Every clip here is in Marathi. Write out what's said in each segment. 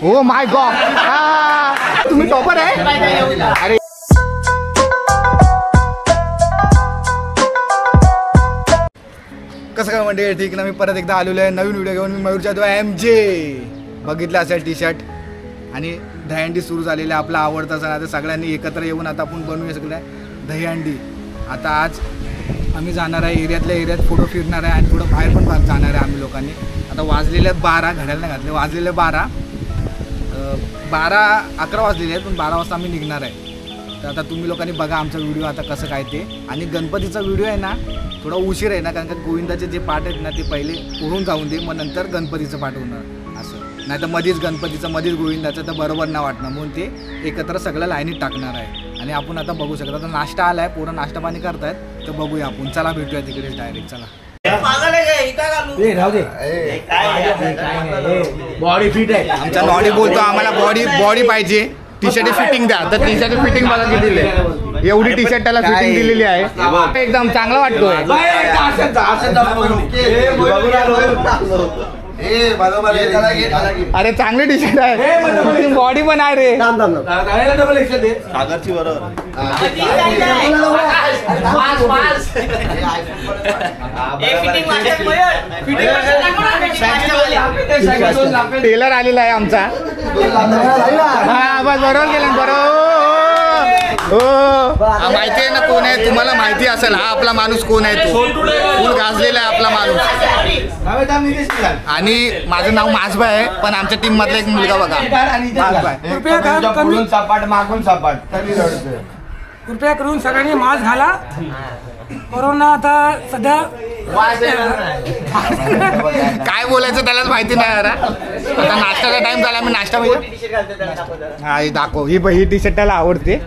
ओ माय गॉड, तुम्ही टॉपर आहे. अरे कसं काय म्हणजे ठीक ना, मी परत एकदा आलेलो आहे नवीन व्हिडिओ घेऊन. मी मयूर जाधव MJ. बघितलं असेल टी शर्ट आणि दहीहंडी सुरू झालेली आहे, आपला आवडता सण. आता सगळ्यांनी एकत्र येऊन आता आपण बनवूया सगळं दहीहंडी. आता आज आम्ही जाणार आहे एरियातल्या एरियात, फोटो फिरणार आहे आणि थोडं बाहेर पण जाणार आहे आम्ही लोकांनी. आता वाजलेले आहेत 12, घड्याला नाही घातले, वाजलेले 11 11 वाजलेले आहेत, पण 12 वाजता आम्ही निघणार आहे. तर आता तुम्ही लोकांनी बघा आमचा व्हिडिओ आता कसं काय ते. आणि गणपतीचा व्हिडिओ आहे ना थोडा उशीर आहे ना, कारण का गोविंदाचे जे पाठ आहेत ना ते पहिले उडून जाऊन दे, मग नंतर गणपतीचं पाठ होणार असं. नाही तर मध्येच गणपतीचं मध्येच गोविंदाचं तर बरोबर ना वाटणार, म्हणून ते एकत्र सगळं लाईनीत टाकणार आहे. आणि आपण आता बघू शकतो, आता नाश्ता आला आहे, पोरं नाश्ता पाणी करतायत, तर बघूया आपण. चला भेटूया तिकडेच डायरेक्ट. चला बॉडी फिट आहे आमचा नॉडी बोलतो आम्हाला बॉडी पाहिजे. टी शर्ट फिटिंग द्या, तर टी शर्ट फिटिंग बघा किती दिली, एवढी टी शर्ट त्याला फिटिंग दिलेली आहे, एकदम चांगला वाटतोय. अरे चांगली टी शर्ट आहे, बॉडी पण आहे रे. सागरची बरोबर टेलर आलेला आहे आमचा. हा बस बरोबर केलं, बरोबर. हो माहिती आहे ना कोण आहे, तुम्हाला माहिती असेल. हा आपला माणूस कोण आहे, तो फुल गाजलेला आहे आपला माणूस. आणि माझं नाव मासबाई आहे, पण आमच्या टीम मधला एक मुलगा बघा मासबाई. सपाट मागून सपाट कृपया करून सगळ्यांनी मास्क घाला. कोरोना आता सध्या काय बोलायचं त्यालाच माहिती नाही यार. आता नाश्त्याचा टाइम झाला, मी नाश्ता पाहिजे. हा ही दाखव, ही टी शर्ट त्याला आवडते.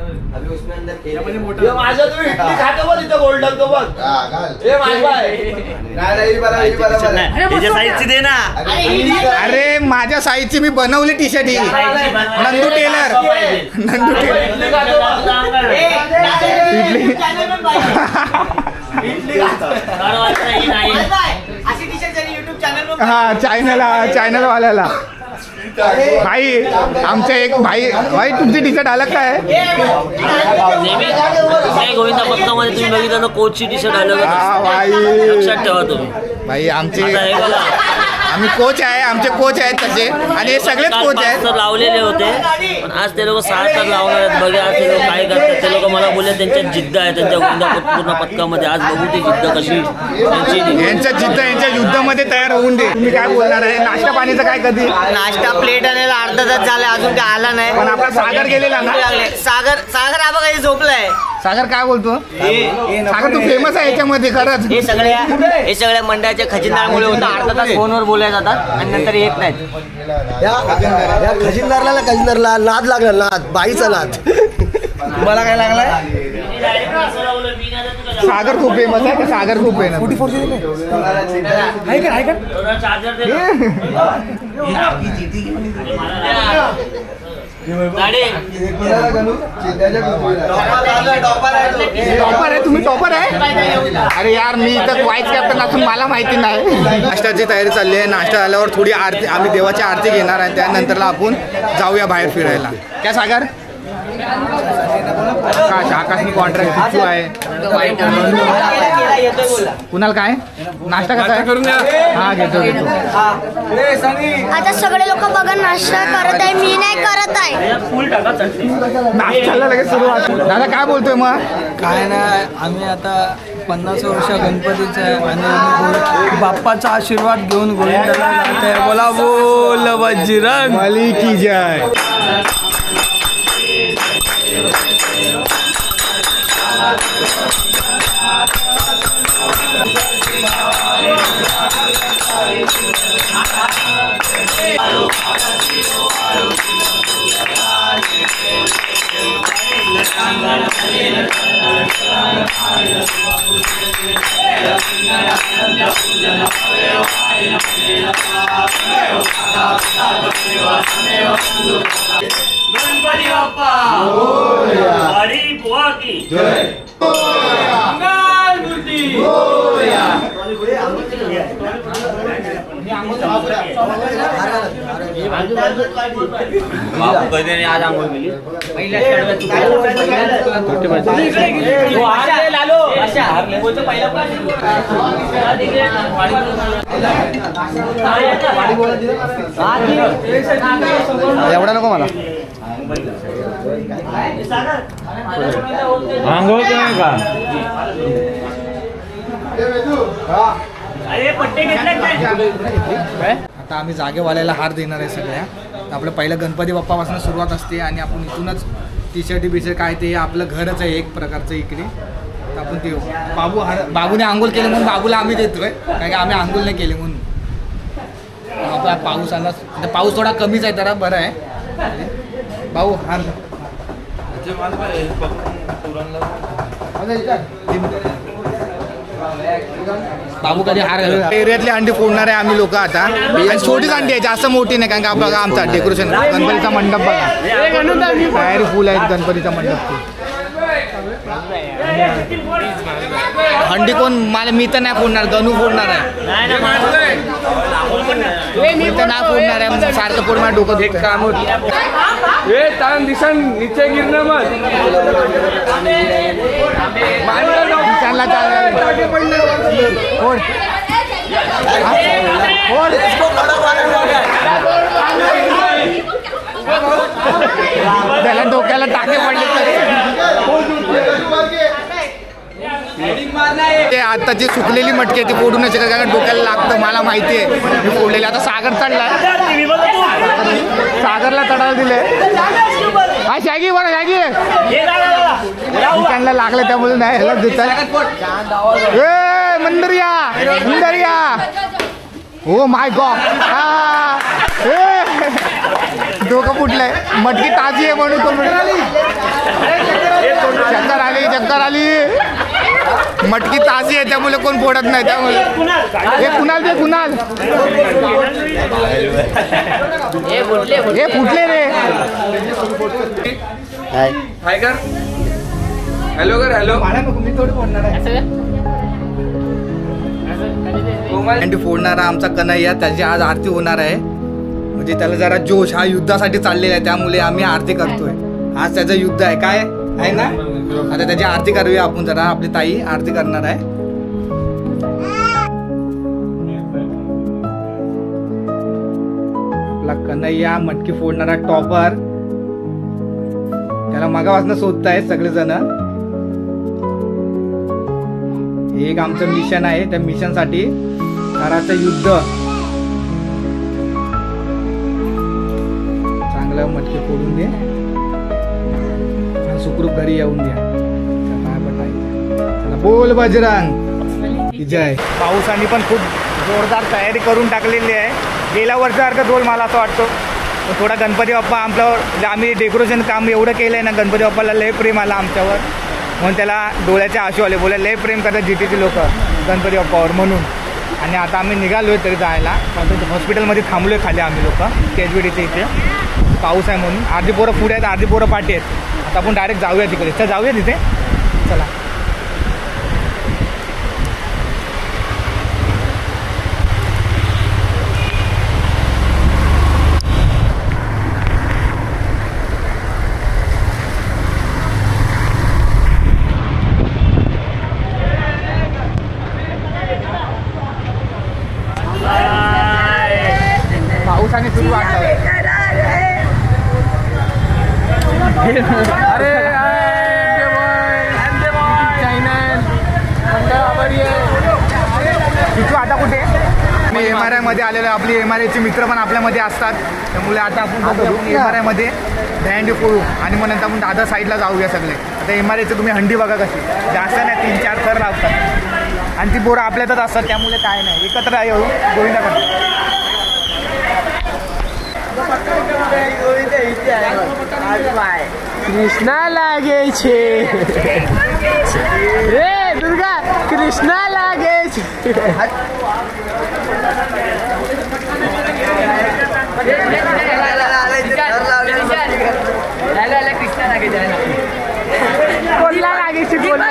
अरे माझ्या साईजची मी बनवली टी शर्ट ही. नंदू टेलर हा चॅनल वाल्याला. भाई आमच्या एक भाई तुमची टी शर्ट अलग काय गोविंदा पथकामध्ये तुम्ही बघितलं ना, कोचची टी शर्ट अलग. लक्षात ठेवा तुम्ही भाई. आम्ही कोच आहे, आमचे कोच आहेत तसे, आणि हे सगळेच कोच आहेत. लावलेले होते, पण आज ते लोक 6 तास लावणार आहेत. बघा आज ते लोक काय करतात. ते लोक मला बोलले त्यांच्यात जिद्द आहे त्यांच्या गोविंदा पूर्ण पथकामध्ये. आज बघू ती जिद्द कशी यांच्या जिद्द यांच्या युद्धामध्ये तयार होऊन दे. तुम्ही काय बोलणार आहे, नाश्ता पाणीचं काय कधी? नाश्ता प्लेट आणायला अर्धा तास झाला, अजून काय आला नाही. पण आपला सागर गेलेला ना, सागर आबा काही झोपलाय. सागर काय बोलतो? सागर तू फेमस आहे याच्यामध्ये खरंच. हे सगळ्या मंडळाच्या खजिनदारमुळे होतं. अर्धा तास फोनवर बोलायला जातात आणि नंतर येत नाहीत. या खजिनदारला नाद लागला, नाद बाईचा नाद. तुम्हाला काय लागलाय? सागर खूप फेमस आहे. सागर खूप फेमस. टॉपर आहे तुम्ही, टॉपर आहे. अरे यार मी इथं वाईस कॅप्टन असून मला माहिती नाही. नाश्त्याची तयारी चालली आहे. नाश्ता झाल्यावर थोडी आरती, आम्ही देवाची आरती घेणार आहे, त्यानंतरला आपण जाऊया बाहेर फिरायला. काय सागर? आकाशनी कॉन्ट्रॅक्ट फिक्स आहे. कुणाल काय नाश्ता कसा करून द्या. हा घेतो. आता सगळे लोक बघा नाश्ता करत आहे, मी नाही करत आहे. नाश्त्याला लगेच सुरुवात. दादा काय बोलतोय मग? काय नाही, आम्ही आता 50 वर्ष गणपतीचं आहे आणि बाप्पाचा आशीर्वाद घेऊन गोविंदाला जात आहे. बोला बोल बजरंग बली की जय. गणपती बाप्पा हरी बुवा की जय. मंगल मूर्ती आज आंघोळ केली एवढा नको मला आंघोळ नाही का अरे पट्टे घेतले काय आता आम्ही जागेवाल्याला हार देणार आहे सगळ्या. तर आपलं पहिलं गणपती बाप्पापासून सुरुवात असते आणि आपण इथूनच टी शर्ट बिशर्ट काय ते आपलं घरच आहे एक प्रकारचं इकडे. तर आपण ते बाबूने आंघोळ केले म्हणून बाबूला आम्ही देतोय कारण की आम्ही आंघोळ नाही केले म्हणून. आपला पाऊस आला आता पाऊस थोडा कमीच आहे जरा बरं आहे भाऊ हार बाबू कधी हार एरियातली अंडी फोडणार आहे आम्ही लोक आता. आणि छोटीच अंडी आहे जास्त मोठी नाही कारण का बघा आमचा डेकोरेशन गणपतीचा मंडप बघा तयारी फुल आहेत गणपतीचा मंडप. अंडी कोण मला मी तर नाही फोडणार गणू फोडणार आहे मी तर नाही फोडणार आहे सारखं फोड माझ्या डोकं एक काम होत नीचे गिरणं मग त्याला डोक्याला टाके पडले ते आताची सुकलेली मटकी ती फोडू नाही शकत कारण डोक्याला लागतं मला माहिती आहे मी फोडलेली. आता सागर चढला सागरला चढायला दिले हा शॅगी बरं शॅगी त्यांना लागलं त्यामुळे नाही ह्याला देतात ए मंदरिया मंदरिया हो माय गॉड डोकं फुटलंय मटकी ताजी आहे म्हणून कोण चक्कर आली मटकी ताजी आहे त्यामुळे कोण फोडत नाही त्यामुळे हे कुणाल ते कुणाल हे फुटले रे हाय कर हॅलो कर हॅलो मी थोडी फोडणार आहे अंडी फोडणारा आमचा कन्हैया त्याची आज आरती होणार आहे म्हणजे त्याला जरा जोश हा युद्धासाठी चाललेला आहे त्यामुळे आम्ही आरती करतोय. आज त्याचं युद्ध आहे काय आहे ना आता त्याची आरती करूया आपण जरा. आपली ताई आरती करणार आहे. आपला कन्हैया मटकी फोडणारा टॉपर त्याला मागापासून शोधताय सगळेजण. हे एक आमचं मिशन आहे त्या मिशन साठी घराचं युद्ध. चांगलं मटकी फोडून दे सुखरूप घरी येऊन द्या. चला बोल बजरंग जय. पावसाने पण खूप जोरदार तयारी करून टाकलेली आहे. गेल्या वर्षासारखं दोल मला असं वाटतं थोडा गणपती बाप्पा आपल्यावर आम्ही डेकोरेशन काम एवढं केलंय ना गणपती बाप्पाला लय प्रेम आला आमच्यावर म्हणून त्याला डोळ्याचे आशू आले बोला लय प्रेम करतात जीटीची लोक गणपती बाप्पावर म्हणून. आणि आता आम्ही निघालोय तरी जायला हॉस्पिटलमध्ये थांबलोय खाली आम्ही लोक केजवीडीच्या इथे. पाऊस आहे म्हणून अर्धी पोरं पुढे आहेत अर्धी पोरं पाठी आहेत. आता आपण डायरेक्ट जाऊया तिकडे तर जाऊया तिथे चला. पावसाने सुरू वाटलं अरे आता कुठे मी MRI मध्ये आलेलो. आपली MRI मित्र पण आपल्यामध्ये असतात त्यामुळे आता आपण MRI मध्ये दहंडी फोडू आणि मग नंतर आपण दादा साईडला जाऊया सगळे. आता MRI तुम्ही हंडी बघा कशी जास्त नाही 3-4 थर लावतात आणि ती पोरं आपल्यातच असतात त्यामुळे काय नाही एकत्र येऊ गोविंदा करतो. कृष्णा लागे छे रे दुर्गा कृष्णा लागे छे. कृष्णा लागे कोणला लागे छे कोणला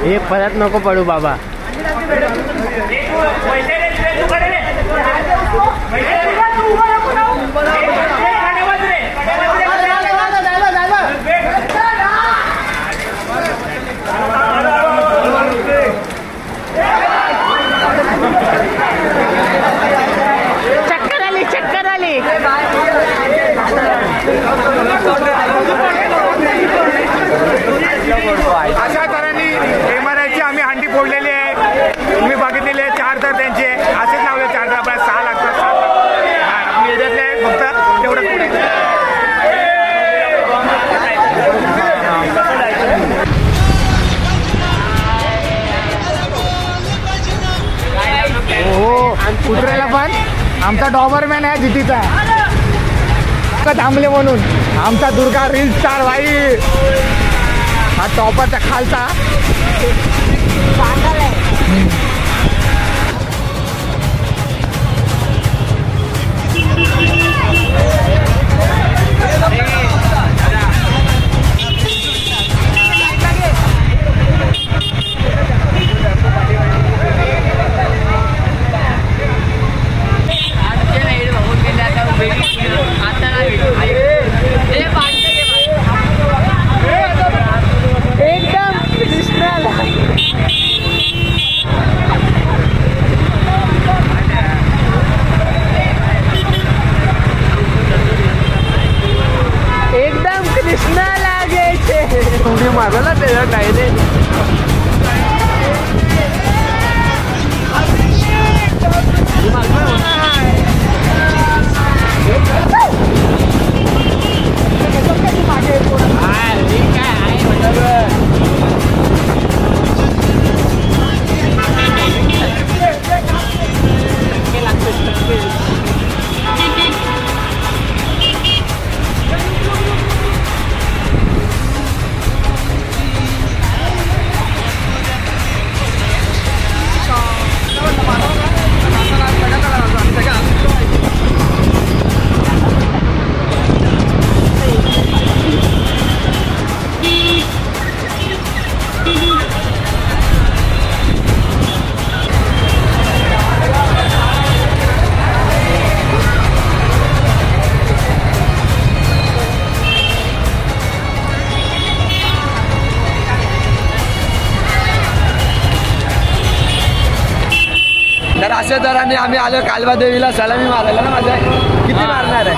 हे परत नको पडू बाबा. चक्कर आली. अशा तऱ्हेने एमआरआयची आम्ही हंडी फोडलेली आहे. तुम्ही बघितलेले आहे 4 तर त्यांचे असेच लावले 4 तर आपल्याला 6 लागतात. 7 लागतात एरियातले फक्त तेवढं. हो कुत्र्याला पण आमचा डॉबरमॅन आहे जिटीचा थांबले म्हणून आमचा दुर्गा रील स्टार भाई हा टॉपरचा खालचा. तर अशा तऱ्हेने आम्ही आलो कालवा देवीला सलामी मारायला ना. माझ्या किती मारणार आहे?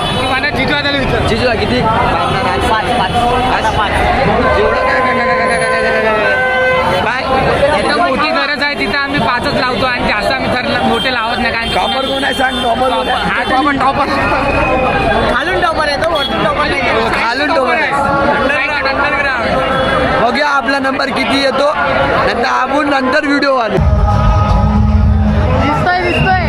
जिजूला किती एकदम मोठी गरज आहे तिथं आम्ही 5च लावतो आणि जास्त आम्ही मोठे लावत नाही. कारण टॉपर कोण आहे सांग? टॉपर हा टॉपर खालून टॉपर आहे तो, वरतून टॉपर नाही. खालून टॉपर आहे. बघूया आपला नंबर किती येतो. नंतर आपण नंतर व्हिडिओ आलो. दिसतोय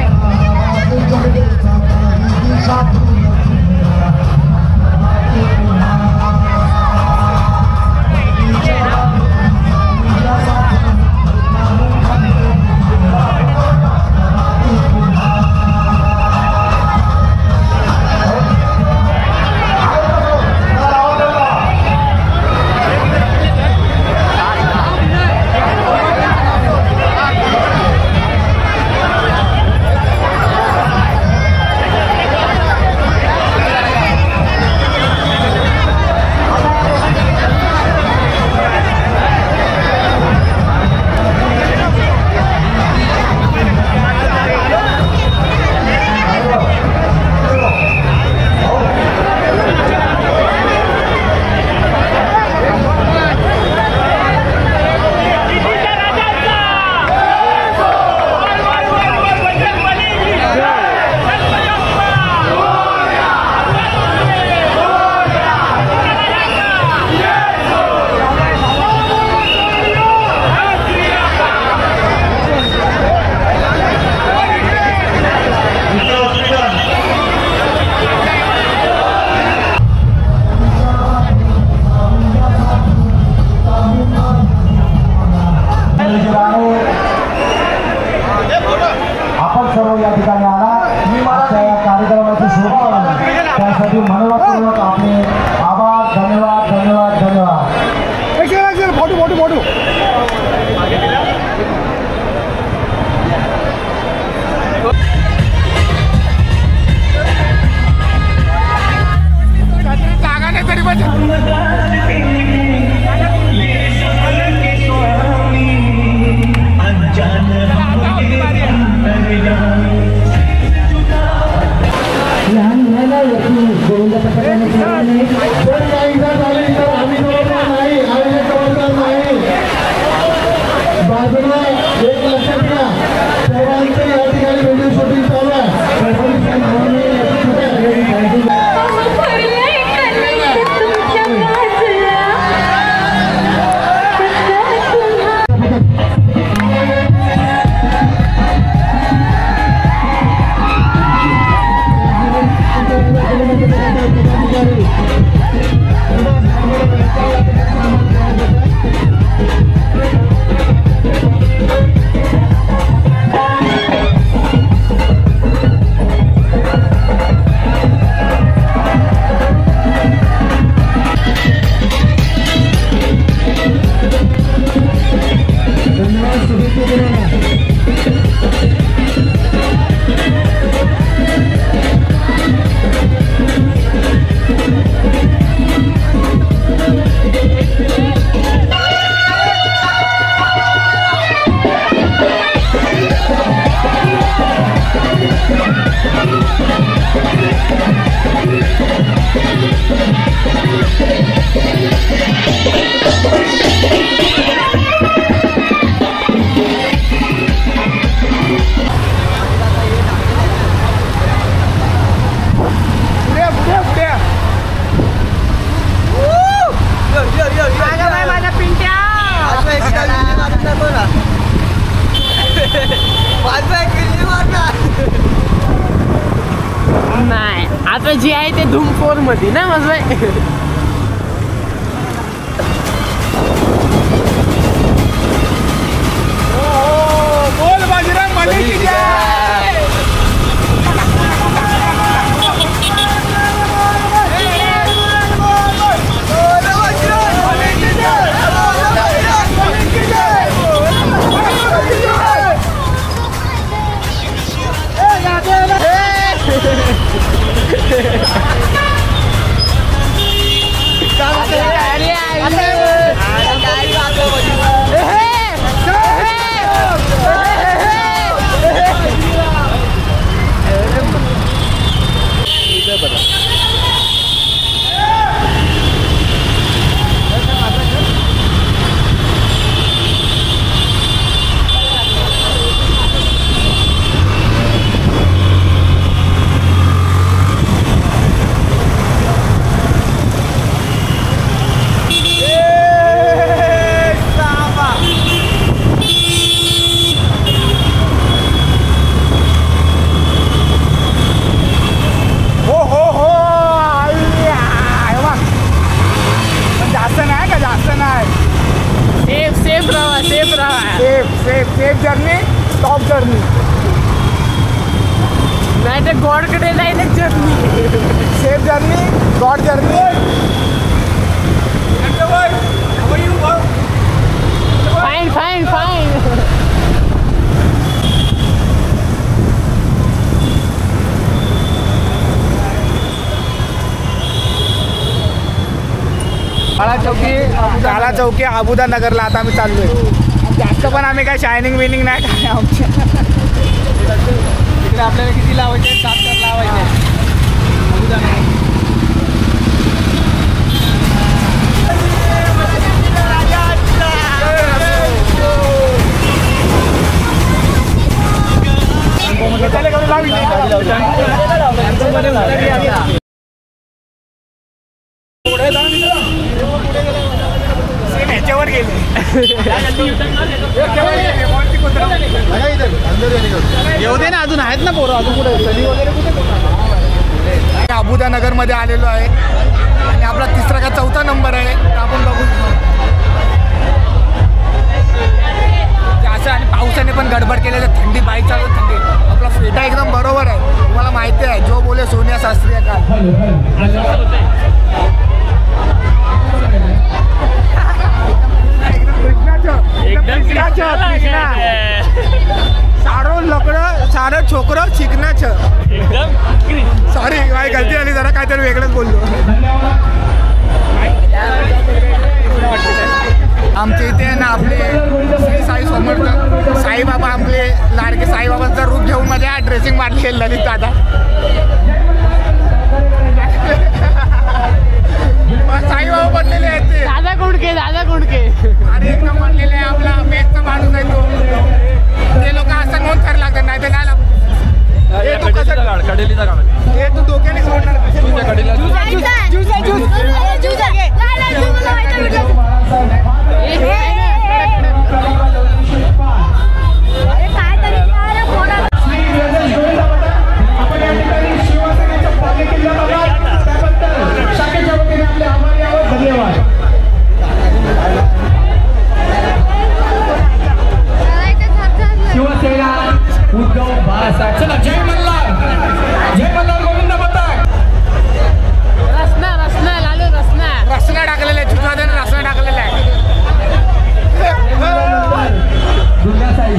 त्यासाठी मनपूर्वक आपले आभार. धन्यवाद धन्यवाद धन्यवाद. फोटो जागा नाही तरी पण बाजूला एक लक्षात घ्या, सर्वांचं या ठिकाणी व्हिडिओ शूटिंग चालू आहे. नाही आता जी आहे ते धूम 4 मध्ये ना माझं बोल बाजीराव मध्ये की जय. सेफ जर्नी टॉप जर्नी नाही तर गॉडकडे जायला journey. Safe journey God journey. Fine fine fine. काला चौकी अबुदा नगरला आता आम्ही चाललोय. जास्त पण आम्ही काय शायनिंग विनिंग नाही काय आमच्या. तिकडे आपल्याला किती लावायचे? 7 तर लावायचे. अबुदा नगर. ह्याच्यावर गेले. येऊ दे ना, अजून आहेत ना पोरं. अजून कुठे सनी वगैरे कुठे? अबुदा नगरमध्ये आलेलो आहे आणि आपला 3रा का 4था नंबर आहे. आपण बघू असं. आणि पावसाने पण गडबड केली तर थंडी बाईक चालू थंडी. आपला फेटा एकदम बरोबर आहे. तुम्हाला माहिती आहे जो बोले सोनिया शास्त्री काल सारो लकडं सारं छोकरं शिकण्याचं सॉरी माझी गलती झाली जरा काहीतरी वेगळंच बोललो. आमच्या इथे ना आपले श्री साई समर्थ साईबाबा आपले लाडके साईबाबांचं रूप घेऊन मध्ये ड्रेसिंग मारली ललित दादा. साईबाबा बनलेले आहेत ते दादा कोंडके आणि एकदम बनलेले आहे आपला मेकचा माणूस आहे तो. ते लोक असं नोंद करायला लागतात नाही तर काय हे तू डोक्याने सोडणार शिवसेना उद्धव बाळासाहेब. चला जय मल्हार गोविंद पथक. रसना टाकलेला आहे चित्रवाद्याने रसना टाकलेला आहे. दुर्गासाई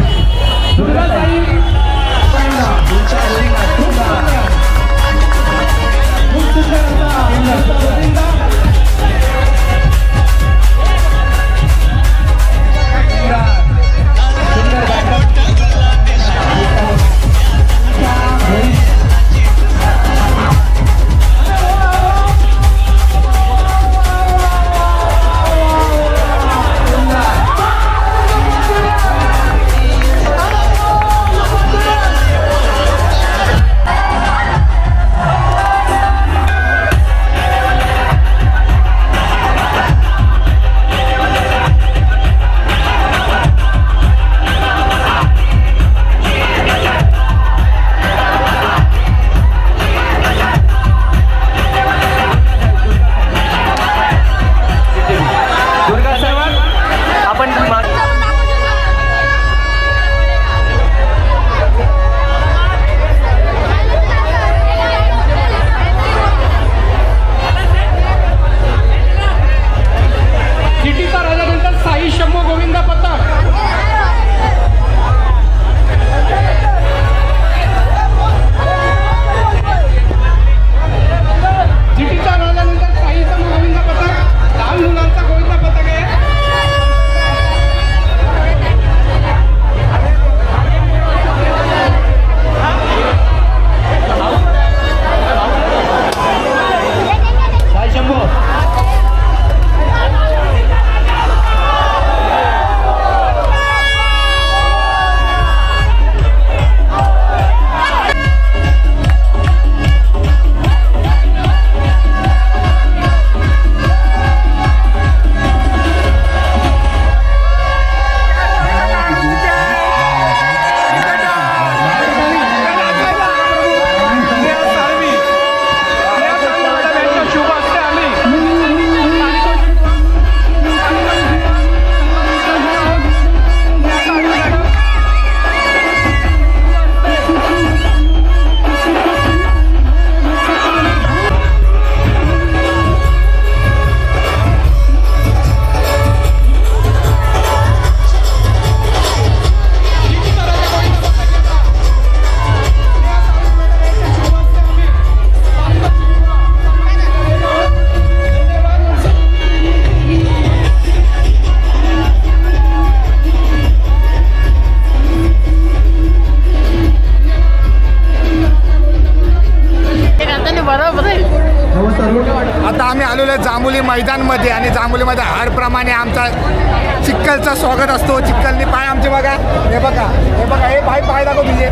आता आम्ही आलेलो आहे जांभुली मैदानमध्ये आणि जांभुलीमध्ये हरप्रमाणे आमचा चिक्कलचा स्वागत असतो. चिक्कलनी पाय आमचे बघा, हे बघा, हे बघा, हे पाय पाय दाखव तुझे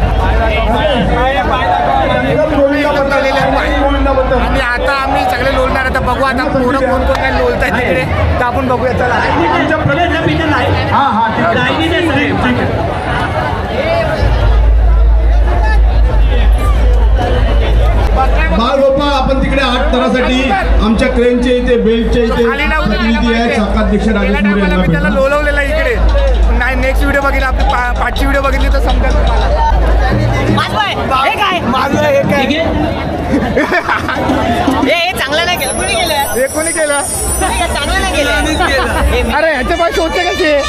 आणि आता आम्ही सगळे लोळणार. आता बघू आता पोरं कोण कोण काय लोळत आहेत तिकडे तर आपण बघूया. चला बाळगोपाळ आपण तिकडे 8 तारासाठी आमच्या क्रेनचे इथे बेल्टच्या इथे प्रतिनिधी आहेत शाखाध्यक्ष राजेश मोरे यांना त्याला लोळवलेला इकडे नाही. नेक्स्ट नेक्स्ट व्हिडिओ बघितली आपली 5ची व्हिडिओ बघितली तर समजेल तुम्हाला. हे चांगलं नाही केलं. कोणी केलं? हे कोणी केलं? चांगलं नाही केलं. अरे ह्याचे पाय शोधते कसे?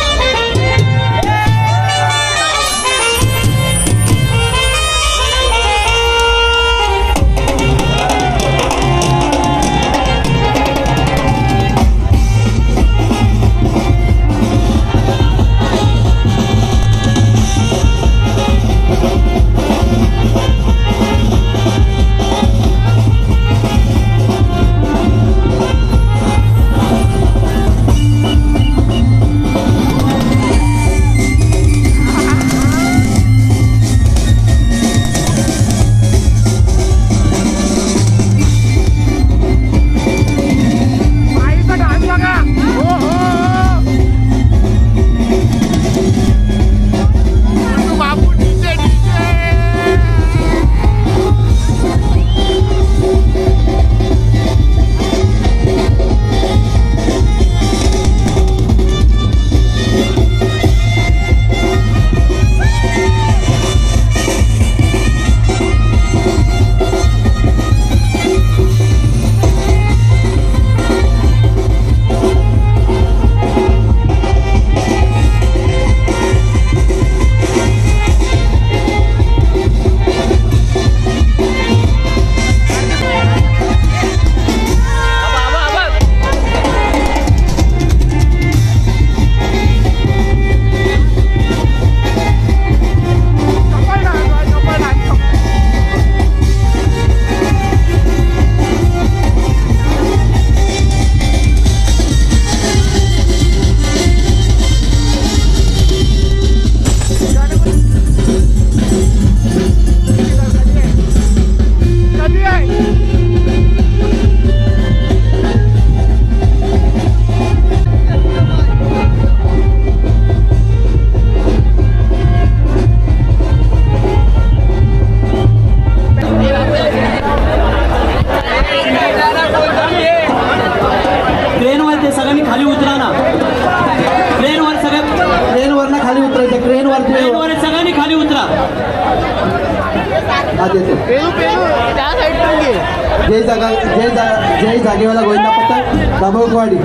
जय जागेवाला गोविंदा पथक दाभोळवाडी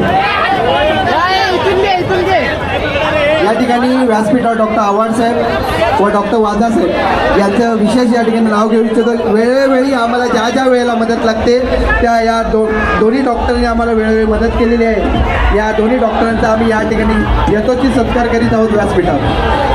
या ठिकाणी व्यासपीठावर डॉक्टर आव्हाड साहेब व डॉक्टर वाधा साहेब यांचं विशेष या ठिकाणी नाव घेऊ इच्छितो. वेळोवेळी आम्हाला ज्या ज्या वेळेला मदत लागते त्या या दोन्ही डॉक्टरांनी आम्हाला वेळोवेळी मदत केलेली आहे. या दोन्ही डॉक्टरांचा आम्ही या ठिकाणी यथोचित सत्कार करीत आहोत व्यासपीठावर.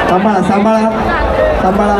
सांभाळा सांभाळा सांभाळा.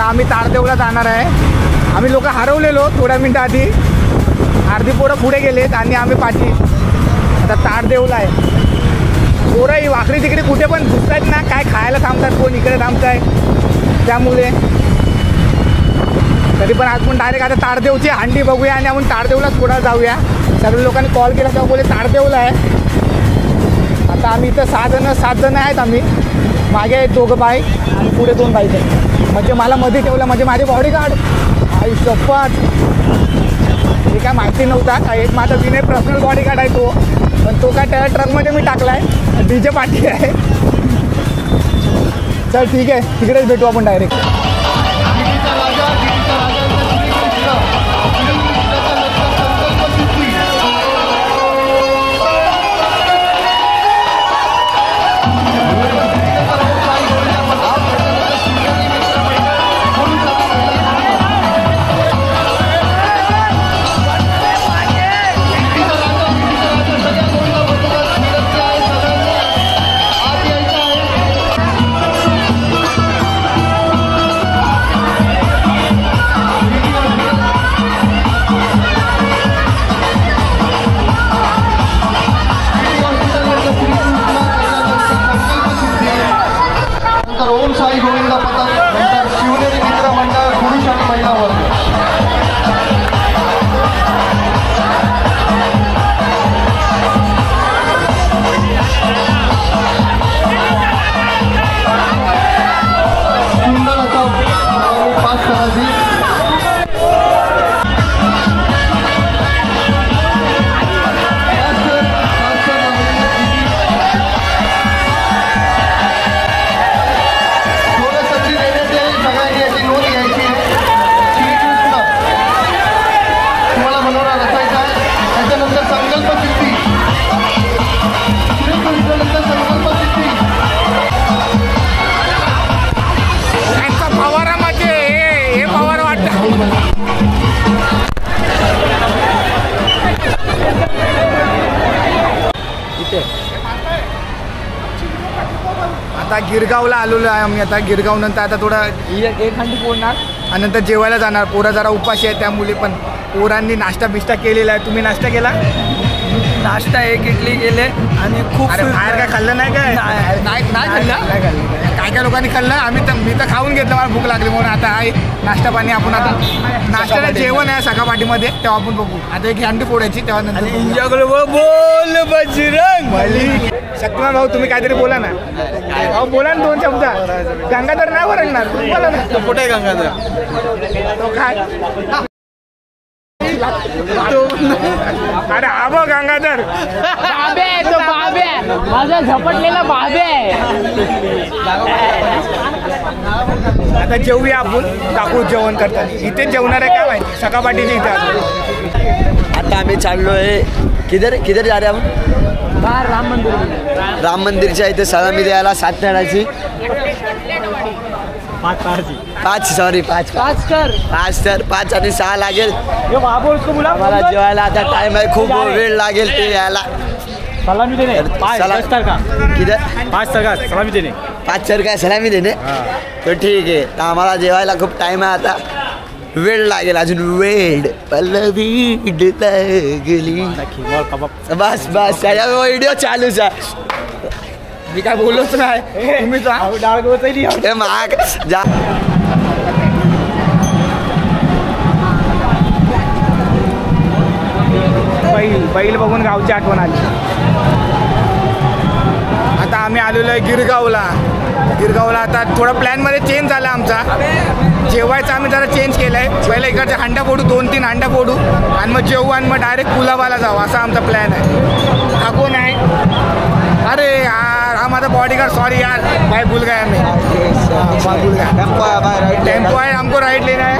आम्ही तारदेवला जाणार आहे. आम्ही लोक हरवलेलो थोड्या मिनिटं आधी. अर्धी पोरं पुढे गेलेत आणि आम्ही पाठी आता तारदेवला आहे. पोरं ही वाकडी तिकडे कुठे पण घुसतायत ना, काय खायला थांबतात, कोण इकडे थांबताय. त्यामुळे तरी पण आज पण डायरेक्ट आता तारदेवची हांडी बघूया आणि आपण तारदेवलाच पुढे जाऊया. सर्व लोकांनी कॉल केला तेव्हा बोले तारदेवला आहे. आता आम्ही इथं 7 जण आहेत. आम्ही मागे आहेत 2 बाई आणि पुढे 2 बाईक आहेत. म्हणजे मला मध्ये ठेवलं म्हणजे माझे बॉडीगार्ड आई शपथ. हे काय माहिती नव्हता का. एक माझा विनय पर्सनल बॉडीगार्ड आहे तो, पण तो काय त्या ट्रकमध्ये मी टाकला आहे. डीजे पार्टी आहे. चल ठीक आहे, तिकडेच भेटू आपण डायरेक्ट. आता गिरगावला आलेलो आहे आम्ही. आता गिरगाव नंतर आता थोडं एक हंडी फोडणार आणि नंतर जेवायला जाणार. पोरं जरा उपाशी आहे त्यामुळे, पण पोरांनी नाश्ता बिष्टा केलेला आहे. तुम्ही नाश्ता केला? नाश्ता 1 इडली केले आणि खूप अरे बाहेर काय खाल्लं नाही काय? नाही खाल्लं. काय काय लोकांनी खाल्लं. मी तर खाऊन घेतलं, मला भूक लागली म्हणून. आता आहे नाश्ता पाणी. आपण आता नाश्त्याला जेवण आहे सकाळपाठीमध्ये, तेव्हा आपण बघू. आता एक हंडी फोडायची तेव्हा नंतर बोल बजरंग. शक्तिमान भाऊ तुम्ही काहीतरी बोला ना. भाऊ बोला ना 2 शब्द. गंगाधर नाही ओरडणार, तुम्ही बोला ना. कुठे आहे गंगाधर? तो काय? अरे हा बघ गंगाधर. बाबे तो बाबे, माझा झपटलेला बाबे. आता जेवूया आपण. काकू जेवण करताना इथेच जेवणार आहे काय माहिती, सकाळपाठीच्या इथे. आता आम्ही चाललोय किधर जा रहे आपण? बाहेर राम मंदिर. राम मंदिरच्या इथे सलामी द्यायला 7 धडाची 5 तर 5 आणि 6 लागेल आम्हाला जेवायला. आता टाइम आहे, खूप वेळ लागेल ते यायला. सलामी देणे किधर 5 का सलामी देणे 5 सर काय सलामी देणे. तर ठीक आहे, तर आम्हाला जेवायला खूप टाइम आहे. आता वेळ लागेल, अजून वेळ पल्लवीड लागली. बस व्हिडिओ चालूच आहे. मी काय बोललोच नाही. तुम्ही हे महाग जा. बैल बघून गावची आठवण आली. आता आम्ही आलेलो आहे गिरगावला. आता थोडा प्लॅनमध्ये चेंज झाला आमचा. जेवायचं आम्ही जरा चेंज केलं आहे. पहिल्या इकडच्या हांड्या फोडू, 2-3 हांड्या फोडू आणि मग जेवू आणि मग डायरेक्ट कुलाबाला जाऊ, असा आमचा प्लॅन आहे. हा कोण आहे? अरे यार, हा माझा बॉडीगार्ड. सॉरी यार, भाई भूल गया मैं. टेम्पो है, हमको राइड लेना है.